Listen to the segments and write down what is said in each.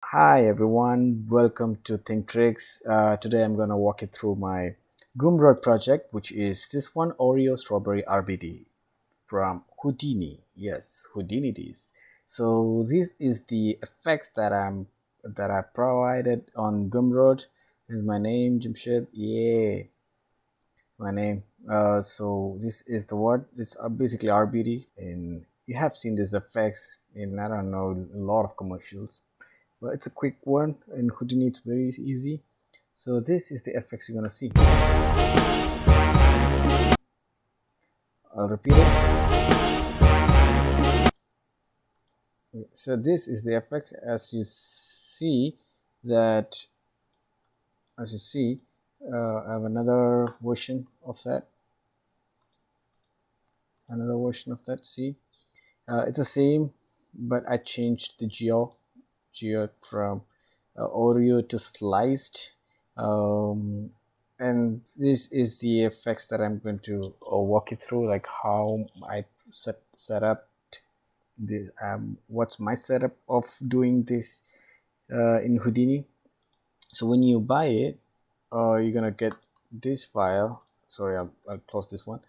Hi everyone, welcome to Think Tricks. Today I'm gonna walk you through my Gumroad project, which is this one Oreo Strawberry RBD from Houdini. Yes, Houdini it is. So this is the effects that I provided on Gumroad. This is my name, Jimshed. Yeah, my name. So this is the word. It's basically RBD, and you have seen these effects in I don't know a lot of commercials, but it's a quick one. In Houdini it's very easy. So this is the effects you're gonna see. I'll repeat it. So this is the effect. That as you see I have another version of that. See, it's the same, but I changed the geo from Oreo to sliced. um, and this is the effects that I'm going to walk you through, like how I set up this. What's my setup of doing this in Houdini. So when you buy it, you're gonna get this file. Sorry, I'll close this one.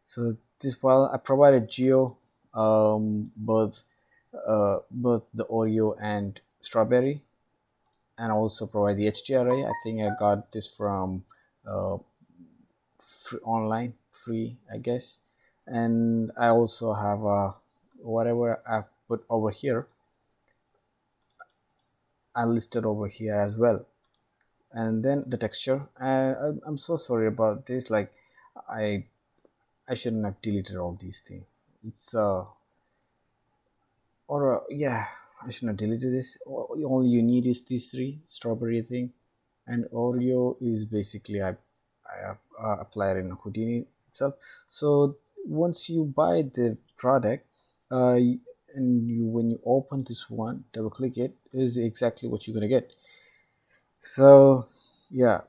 So this file I provided Geo, both the Oreo and strawberry, and also provide the HDRI. I think I got this from uh, online, free, I guess. And I also have whatever I've put over here, I listed over here as well. And then the texture. I'm so sorry about this. Like, I I shouldn't have deleted all these things. It's or yeah, I shouldn't have deleted this. All you need is these three: strawberry thing, and Oreo is basically I have applied in Houdini itself. So once you buy the product, and when you open this one, double click it, is exactly what you're gonna get. So yeah,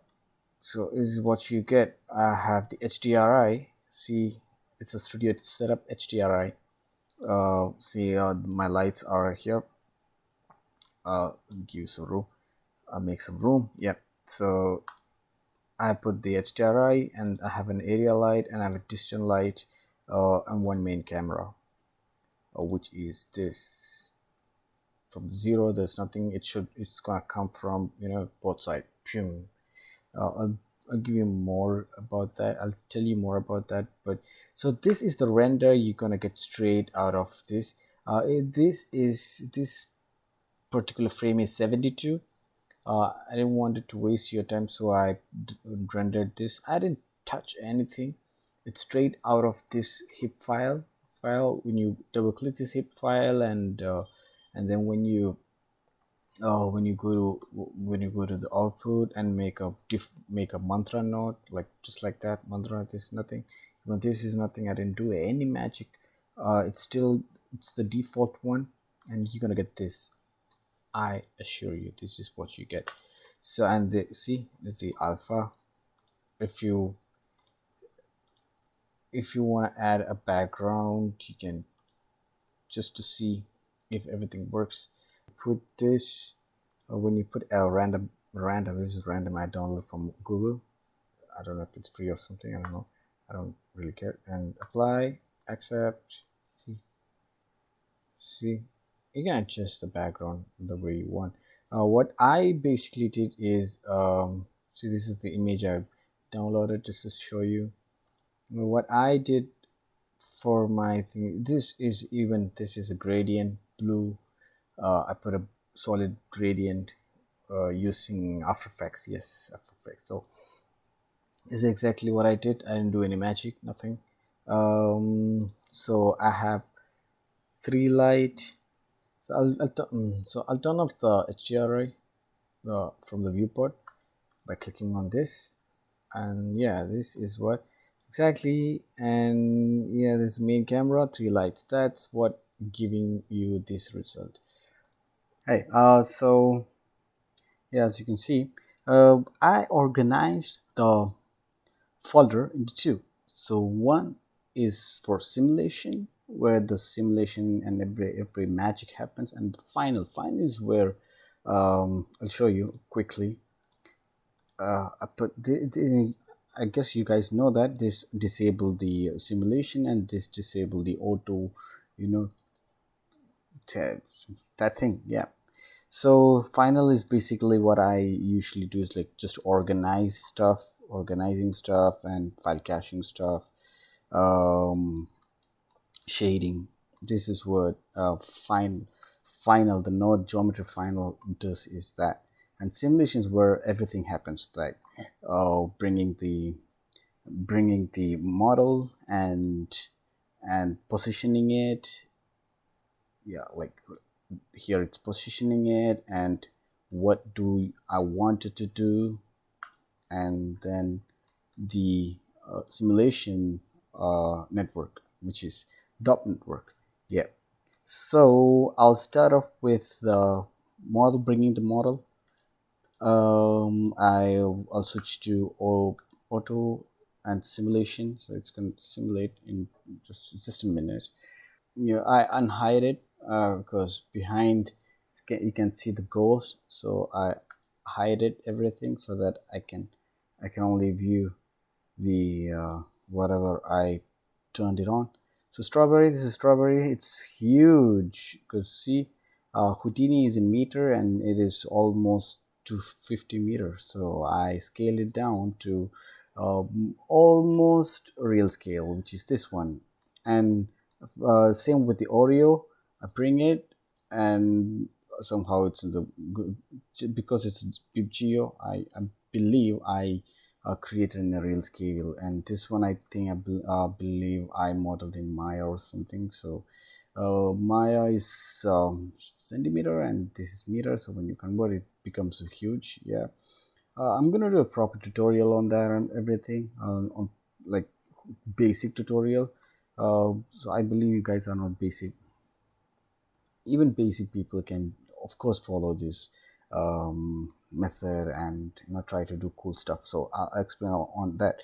so this is what you get. I have the HDRI. See, it's a studio setup HDRI. See, my lights are here. Give some room. Make some room. Yep. So I put the HDRI, and I have an area light, and I have a distant light, and one main camera, which is this. From zero, there's nothing. It's gonna come from both side. Pum. I'll give you more about that. I'll tell you more about that. But so this is the render you're gonna get straight out of this. This particular frame is 72. I didn't want it to waste your time, so I rendered this. I didn't touch anything. It's straight out of this hip file. When you double click this hip file, and then when you go to the output and make a mantra note, like just like that mantra. There's nothing. When this is nothing, I didn't do any magic. It's the default one, and you're gonna get this. I assure you, this is what you get. So, and see is the alpha. If you if you want to add a background, you can, just to see if everything works, put this. When you put a random, this is random, I download from Google. I don't know if it's free or something, I don't know, I don't really care. And apply, accept. See, you can adjust the background the way you want. What I basically did is, see, this is the image I downloaded just to show you. What I did for my thing, this is a gradient blue. I put a solid gradient using After Effects. Yes, After Effects. So this is exactly what I did. I didn't do any magic, nothing. So I have three light. So I'll turn off the HDRI from the viewport by clicking on this, and yeah, this is what exactly. And yeah, this main camera, three lights. That's what giving you this result. Hey, so yeah, as you can see, I organized the folder into two. So one is for simulation, where the simulation and every magic happens, and the final is where I'll show you quickly. I put I guess you guys know that this disable the simulation and this disable the auto, you know, t- that thing. Yeah. So final is basically what I usually do is like just organizing stuff and file caching stuff, um, shading. This is what final the node geometry final does is that, and simulations where everything happens, like bringing the model and positioning it. Yeah, like here it's positioning it and what do I want it to do, and then the simulation network, which is dot network. Yeah. So I'll start off with the model, bringing the model. I'll switch to auto and simulation, so it's going to simulate in just a minute. Yeah, I unhide it because behind you can see the ghost, so I hide it everything so that I can only view the whatever I turned it on. So strawberry, this is strawberry. It's huge because see, Houdini is in meter and it is almost to 50 meters. So I scaled it down to almost real scale, which is this one. And same with the Oreo. I bring it and somehow it's in the because it's Your Geo. I believe I created in a real scale, and this one I think believe I modeled in Maya or something. So Maya is centimeter and this is meter, so when you convert it becomes huge. Yeah. I'm gonna do a proper tutorial on that and everything on like basic tutorial. So I believe you guys are not basic. Even basic people can of course follow this method and try to do cool stuff. So I'll explain on that.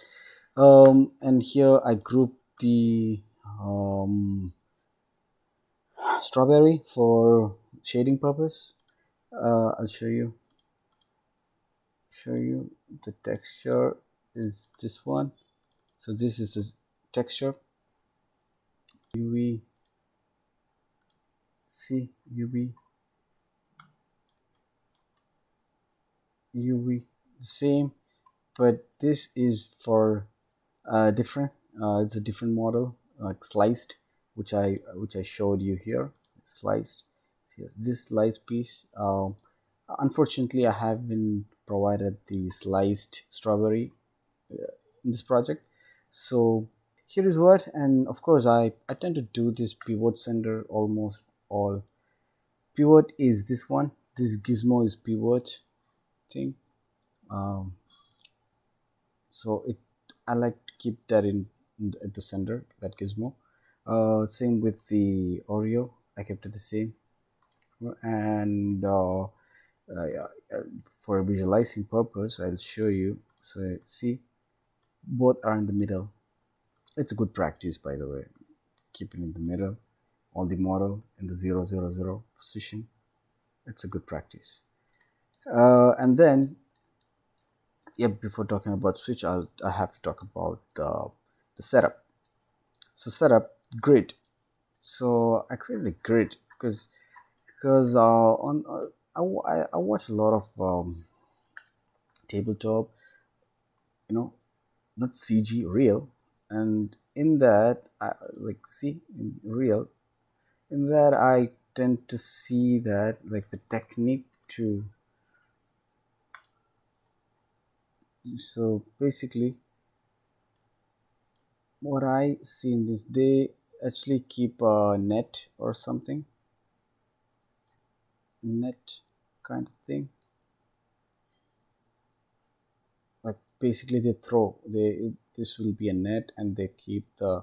And here I group the um, strawberry for shading purpose. I'll show you the texture is this one. So this is the texture. UV, see UV, UV, the same, but this is for different. It's a different model, like sliced, which I showed you here. Sliced. Yes, this sliced piece. Unfortunately, I have been provided the sliced strawberry in this project. So here is what, and of course, I tend to do this pivot center almost all. Pivot is this one. This gizmo is pivot thing. Um, so it I like to keep that at the center, that gizmo. Same with the Oreo, I kept it the same. And yeah, for visualizing purpose I'll show you. So see, both are in the middle. It's a good practice, by the way, keeping in the middle on the model in the 000 position. It's a good practice. And then yeah, before talking about switch, I have to talk about the setup. So setup grid. So I created a grid because on I watch a lot of tabletop, you know, not CG, real, and in that I like see in real, in that I tend to see that like the technique to. So basically what I see in this, they actually keep a net or something, net kind of thing. Like basically they throw this will be a net and they keep the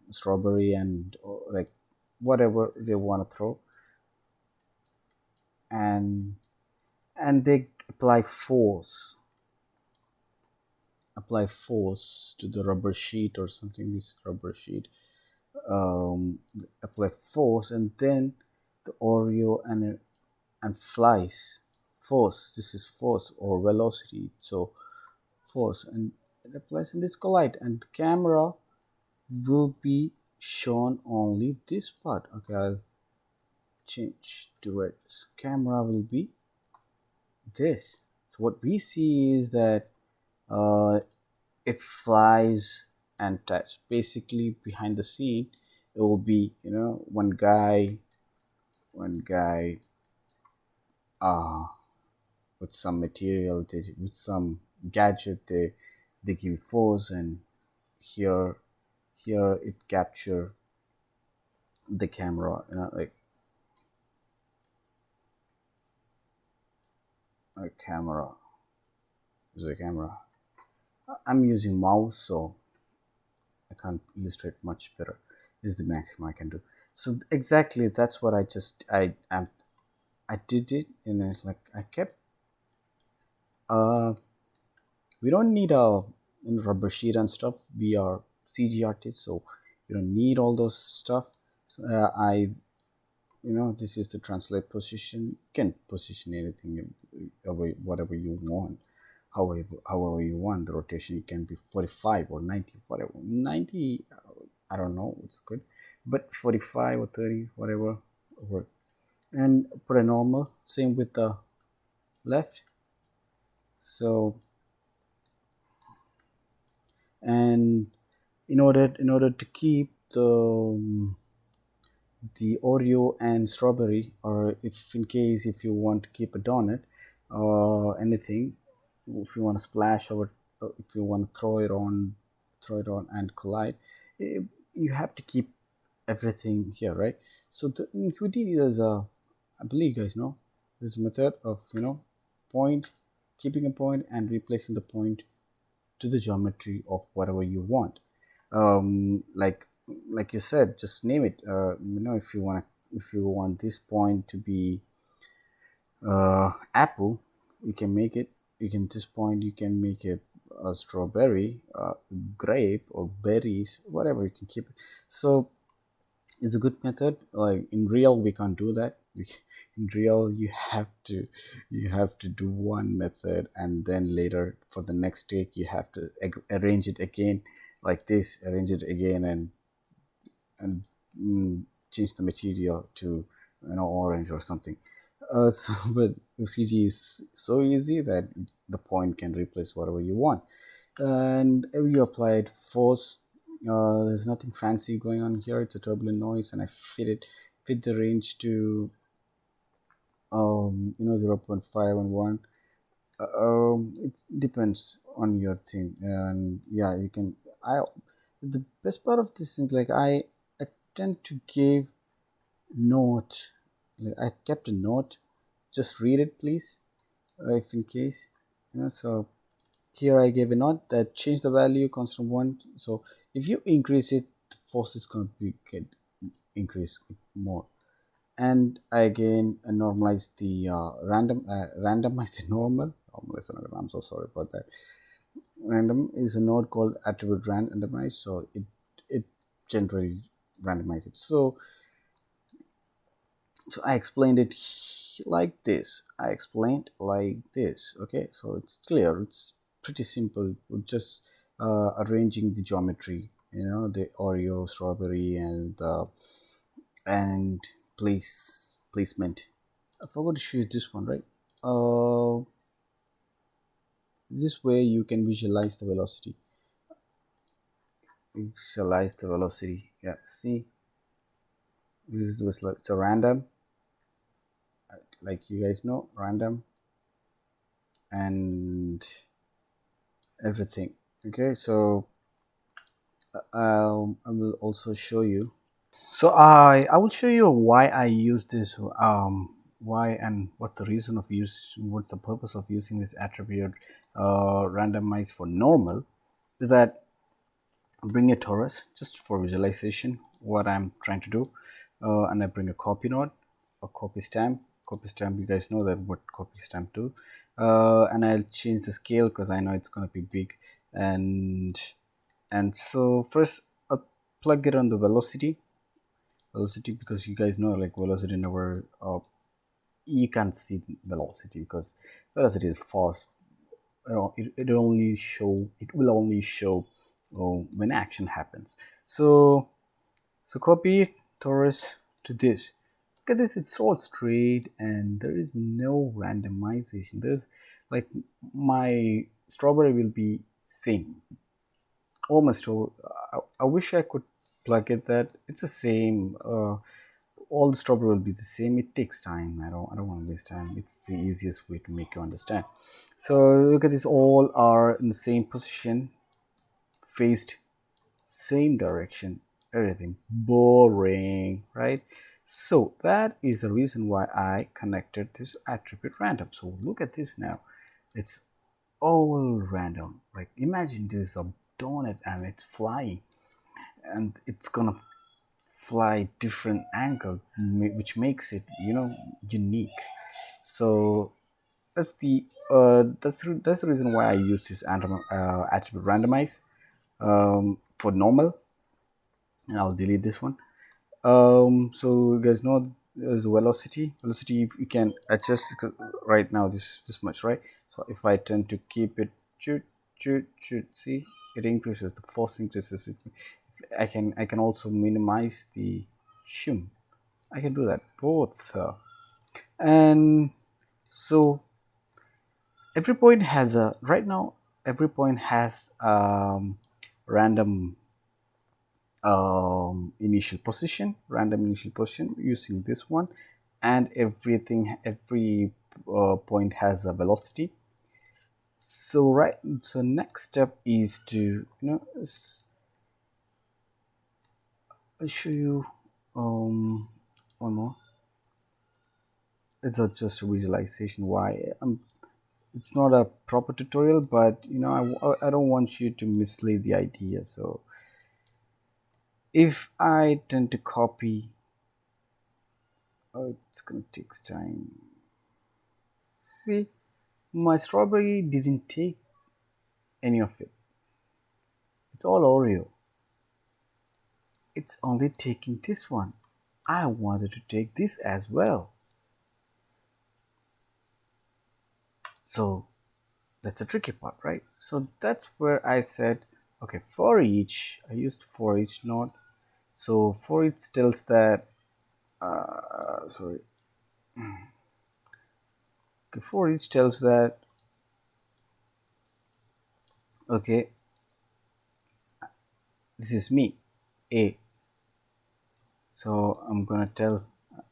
strawberry and like whatever they want to throw, and they apply force to the rubber sheet or something, this rubber sheet, apply force, and then the Oreo and and flies. Force, this is force or velocity. So force, and it applies in this collide, and the camera will be shown only this part. Okay, I'll change to red. So camera will be this. So what we see is that uh, it flies and touch. Basically, behind the scene, it will be, one guy uh with some material, with some gadget, they give force, and here it capture the camera, like a camera. Is a camera. I'm using mouse, so I can't illustrate much better. This is the maximum I can do. So exactly, that's what I did it, like I kept. We don't need a rubber sheet and stuff. We are CG artists, so we don't need all those stuff. So, this is the translate position. You can position anything, whatever you want, however you want. The rotation can be 45 or 90, whatever. 90, I don't know, it's good, but 45 or 30, whatever work. And put a normal. Same with the left. So, and in order to keep the Oreo and strawberry, or if in case if you want to keep a donut or anything, if you want to splash, or if you want to throw it on and collide, eh, you have to keep everything here, right? So in Houdini, I believe you guys know, there's a method of point, keeping a point and replacing the point to the geometry of whatever you want. Like you said, just name it. If you want this point to be apple, you can make it. You can this point you can make it a strawberry, grape, or berries, whatever. You can keep it. So it's a good method. Like in real, we can't do that. In real, you have to do one method, and then later for the next take you have to arrange it again, like this, arrange it again, and change the material to orange or something. But CG is so easy that the point can replace whatever you want, and you applied force. There's nothing fancy going on here. It's a turbulent noise, and I fit the range to 0.5 and 1. It depends on your thing, and yeah, you can. I The best part of this is, like, I tend to give note. Like, I kept a note. Just read it, please, if in case. So here I gave a note that change the value constant 1. So if you increase it, the force is going to get increase more. And I again normalize the randomize the normal. I'm so sorry about that. Random is a node called attribute randomize, so it generally randomizes it. So I explained it like this. Okay, so it's clear. It's pretty simple. We're just arranging the geometry, the Oreo, strawberry, and placement. I forgot to show you this one, right? This way you can visualize the velocity. Yeah, see, it's a random, like you guys know, random, and everything. Okay, so I will also show you. So I will show you why I use this. Why and what's the reason of use? What's the purpose of using this attribute randomized for normal? Is that bring a torus just for visualization what I'm trying to do, and I bring a copy node, a copy stamp. You guys know that what copy stamp do, and I'll change the scale because I know it's going to be big, and so first I'll plug it on the velocity, because you guys know, like, velocity never you can't see velocity because velocity is fast. It will only show when action happens. So copy it, Taurus, to this. Look at this, it's all straight and there is no randomization. There's like my strawberry will be same. Almost over. I wish I could plug it that it's the same. All the strawberry will be the same. It takes time. I don't want to waste time. It's the easiest way to make you understand. So look at this, all are in the same position, faced same direction, everything boring, right? So that is the reason why I connected this attribute random. So look at this now, it's all random. Like imagine there's a donut and it's flying and it's gonna fly different angle, which makes it unique. So that's the reason why I use this attribute randomize for normal, and I'll delete this one. So you guys know there's velocity if you can adjust right now this much, right? So if I tend to keep it shoot, see, it increases, the force increases. If I can also minimize the shim. I can do that both, and so every point has a right now every point has random random initial position using this one, and every point has a velocity. So next step is to I'll show you one more. It's not just a visualization why it's not a proper tutorial, but I don't want you to mislead the idea. So if I tend to copy, oh, it's gonna take time. See, my strawberry didn't take any of it. It's all Oreo. It's only taking this one. I wanted to take this as well. So that's a tricky part, right? So that's where I said, okay, for each, I used for each node. So for each tells that, sorry, okay, for each tells that, okay, this is me, A. So I'm gonna tell,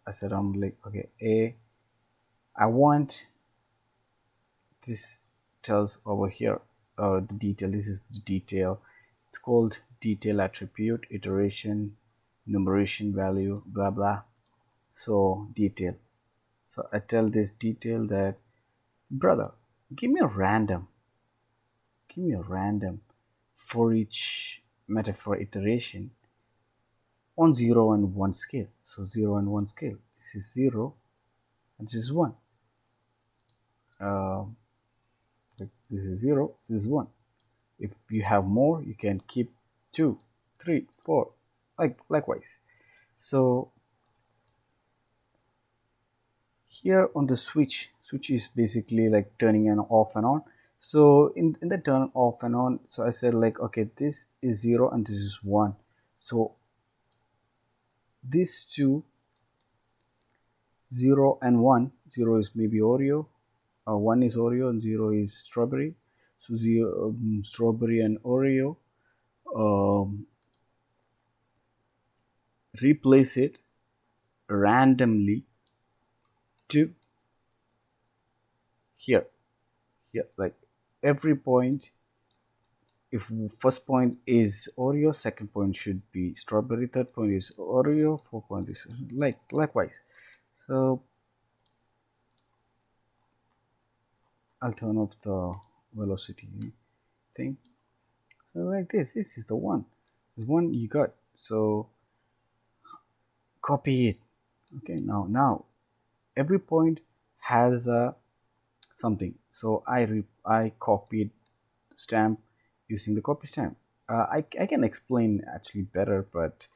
I said, I'm like, okay, A, I want this tells over here, the detail, this is the detail. It's called detail attribute, iteration, numeration value, blah blah. So detail. So I tell this detail that, brother, give me a random. Give me a random for each metaphor iteration on 0 and 1 scale. So 0 and 1 scale. This is 0 and this is 1. Uh, this is 0, this is 1. If you have more, you can keep 2, 3, 4, likewise. So here on the switch is basically like turning on off and on. So in the turn off and on, so I said like, okay, this is 0 and this is 1. So these two, 0 and 1, 0 is maybe Oreo, 1 is Oreo and 0 is strawberry. So 0, strawberry and Oreo, replace it randomly to here, like every point. If first point is Oreo, second point should be strawberry, third point is Oreo, fourth point is likewise. So I'll turn off the velocity thing. So like this is the one. This one you got. So copy it. Okay, now every point has a something. So I copied stamp using the copy stamp. I can explain actually better, but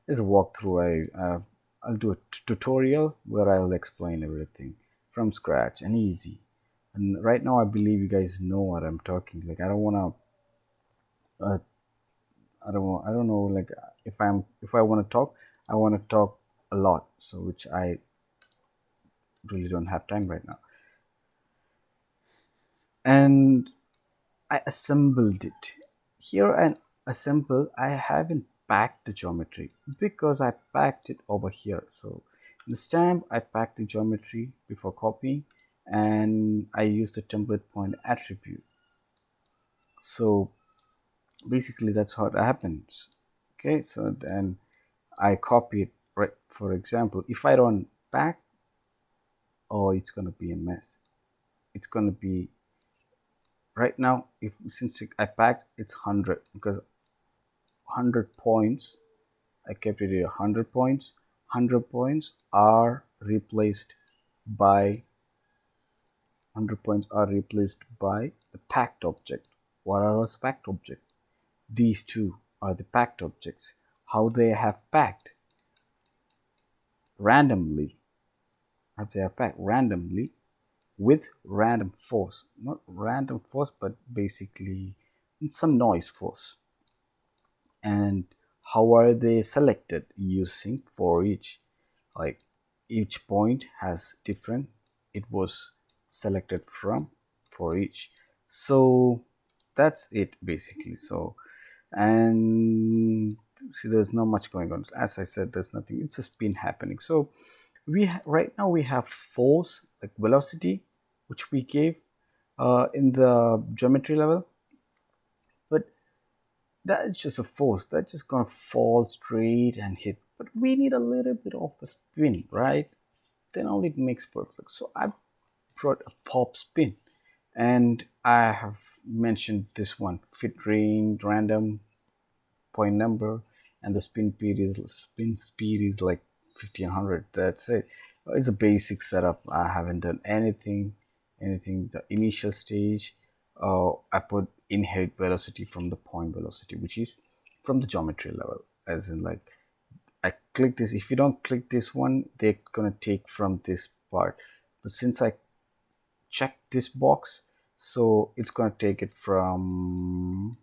there's a walkthrough. I'll do a tutorial where I'll explain everything from scratch and easy. And right now, I believe you guys know what I'm talking. Like, I don't wanna, I don't know. Like, if I want to talk, I want to talk a lot. So, which I really don't have time right now. And I assembled it. Here and assemble, I haven't packed the geometry because I packed it over here. So in the stamp, I packed the geometry before copying, and I used the template point attribute. So basically that's how it happens. Okay, so then I copy it, right? For example, if I don't pack, oh, it's gonna be a mess. It's gonna be right now. If since I packed, it's 100 because 100 points. I kept it at 100 points. 100 points are replaced by 100 points are replaced by the packed object. What are those packed objects? These two are the packed objects. How they have packed randomly. How they have packed randomly with random force. Not random force, but basically some noise force. And how are they selected? Using for each, like each point has different, it was selected from for each. So that's it basically. So, and see, there's not much going on. As I said, there's nothing, it's a spin happening. So right now we have force, like velocity, which we gave in the geometry level, but that is just a force that's just gonna fall straight and hit. But we need a little bit of a spin, right? Then only it makes perfect. So I brought a pop spin, and I have mentioned this one: fit range, random, point number, and the spin speed is like 1500. That's it. It's a basic setup. I haven't done anything the initial stage. I put inherit velocity from the point velocity, which is from the geometry level, as in like I click this. If you don't click this one, they're gonna take from this part. But since I check this box, so it's gonna take it from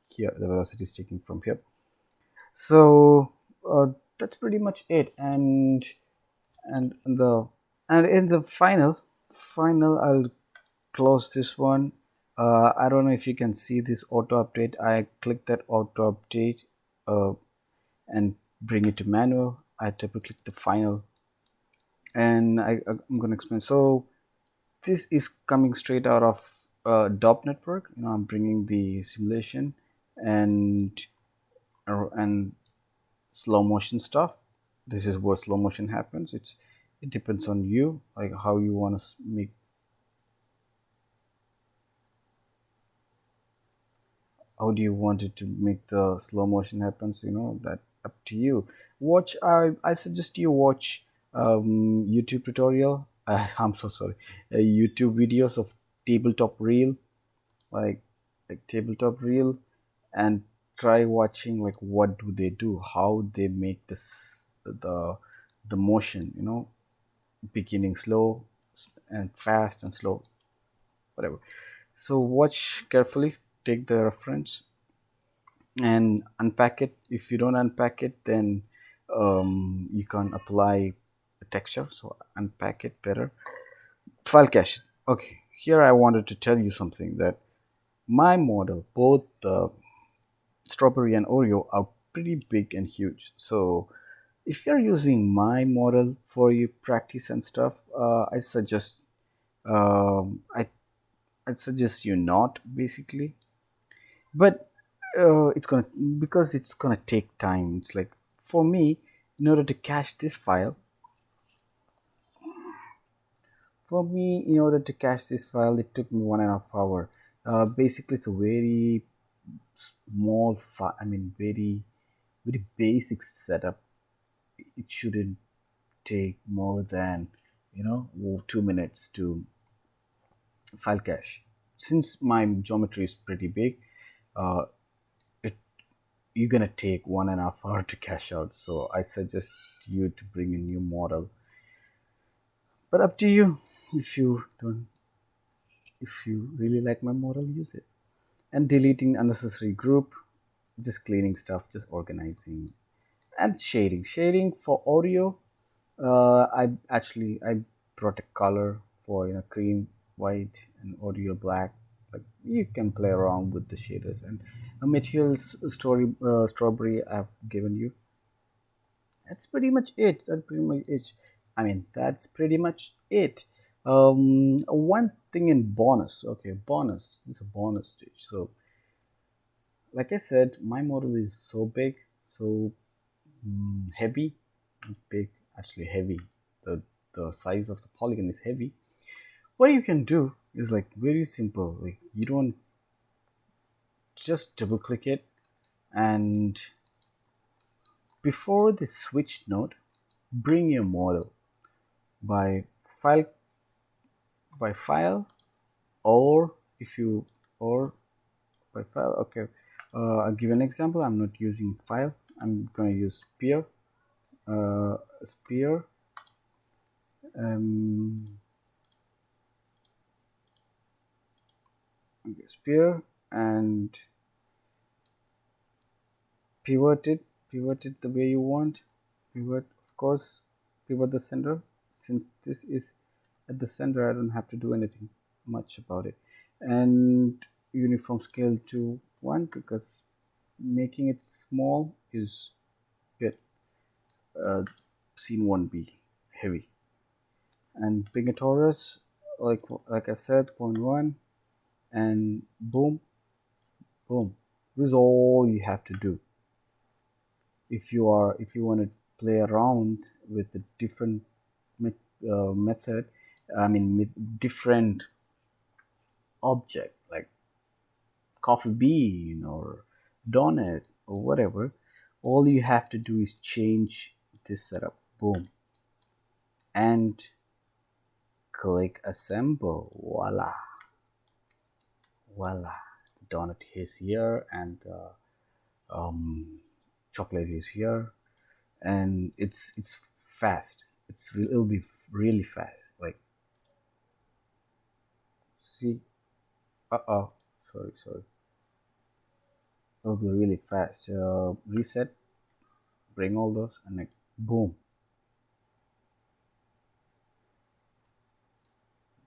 here. The velocity is taken from here. So that's pretty much it. And the and in the final, I'll close this one. I don't know if you can see this auto update. I click that auto update uh, and bring it to manual. I double click the final, and I'm gonna explain. So this is coming straight out of DOP network. I'm bringing the simulation and and slow motion stuff. This is where slow motion happens. It depends on you, like how you want to make, how do you want it to make the slow motion happens, that up to you. I suggest you watch YouTube tutorial. I'm so sorry, YouTube videos of tabletop reel, like tabletop reel, and try watching like what do they do, how they make the motion, beginning slow and fast and slow, whatever. So watch carefully, take the reference and unpack it. If you don't unpack it, then you can apply a texture. So unpack it better. File cache. Okay, here I wanted to tell you something, that my model, both the strawberry and Oreo, are pretty big and huge. So if you're using my model for your practice and stuff, I suggest I suggest you not basically. But it's gonna, because it's gonna take time. It's like, for me, in order to cache this file, it took me 1.5 hours. Basically, it's a very small file. I mean, very basic setup. It shouldn't take more than 2 minutes to file cache. Since my geometry is pretty big, it you're gonna take 1.5 hours to cache out. So I suggest you to bring a new model, but up to you. If you don't, if you really like my model, use it. And deleting unnecessary group, just cleaning stuff, just organizing. And shading for Oreo. I brought a color for cream white and Oreo black. Like you can play around with the shaders. And a materials strawberry I've given you. That's pretty much it. That's pretty much it. One thing in bonus. Okay, bonus. This is a bonus stage. So, like I said, my model is so big, so heavy, big, actually heavy. The size of the polygon is heavy. What you can do is like very simple. Like you don't just double click it, and before the switch node, bring your model by file, or if you or by file. Okay, I'll give an example. I'm not using file. I'm going to use sphere. Okay, sphere, and pivot it the way you want. Pivot, of course, pivot the center. Since this is at the center, I don't have to do anything much about it. And uniform scale to 1, because making it small is good. Scene won't be heavy. And bring a torus, like I said, 0.1, and boom. This is all you have to do. If you want to play around with a different method, different object like coffee bean or donut or whatever, all you have to do is change this setup. Boom, and click assemble. Voila, the donut is here, and chocolate is here, and it's fast. It'll be really fast. Like, see, sorry, it'll be really fast. Reset, bring all those, and like boom.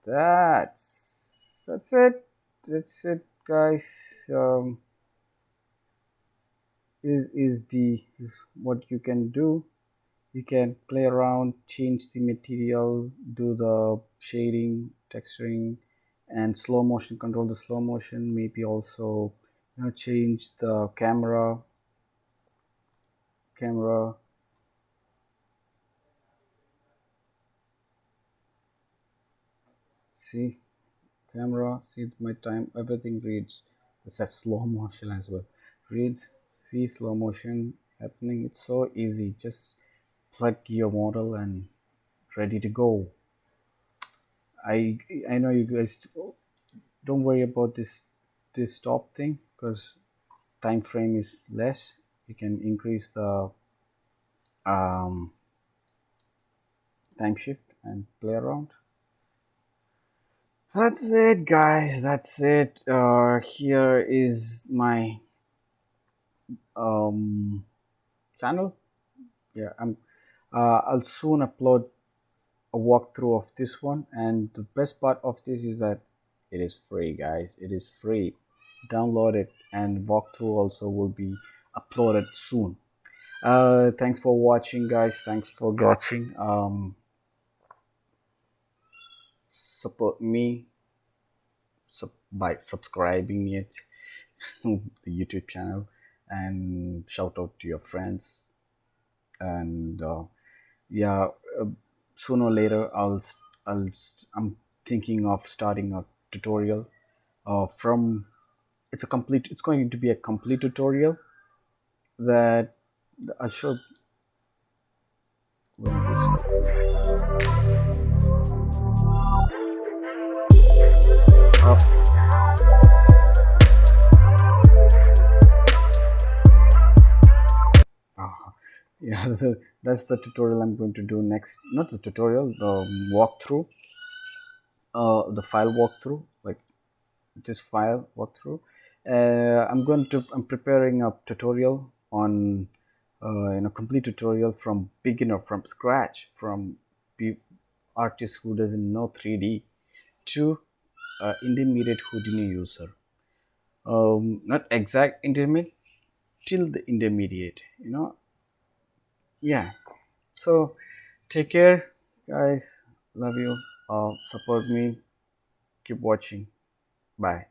That's it, guys. Is what you can do. You can play around, change the material, do the shading, texturing, and slow motion. Control the slow motion. Maybe also change the camera. See, camera. See my time. Everything reads. This has slow motion as well. Reads. See slow motion happening. It's so easy. Just plug your model and ready to go. I know you guys don't worry about this stop thing, because time frame is less. You can increase the time shift and play around. That's it, guys. That's it. Here is my channel. Yeah, I'll soon upload a walkthrough of this one, and the best part of this is that it is free, guys. It is free. Download it, and walkthrough also will be uploaded soon. Thanks for watching, guys. Thanks for watching. Support me by subscribing it the YouTube channel, and shout out to your friends. And yeah, sooner or later I'm thinking of starting a tutorial from it's going to be a complete tutorial that I should yeah, That's the tutorial I'm going to do next. Not the tutorial, the walkthrough, the file walkthrough, like this file walkthrough. I'm preparing a tutorial on, complete tutorial from beginner, from scratch, from pe- artist who doesn't know 3D to intermediate Houdini user. Not exact intermediate, till the intermediate. Yeah. So take care, guys. Love you. Support me. Keep watching. Bye.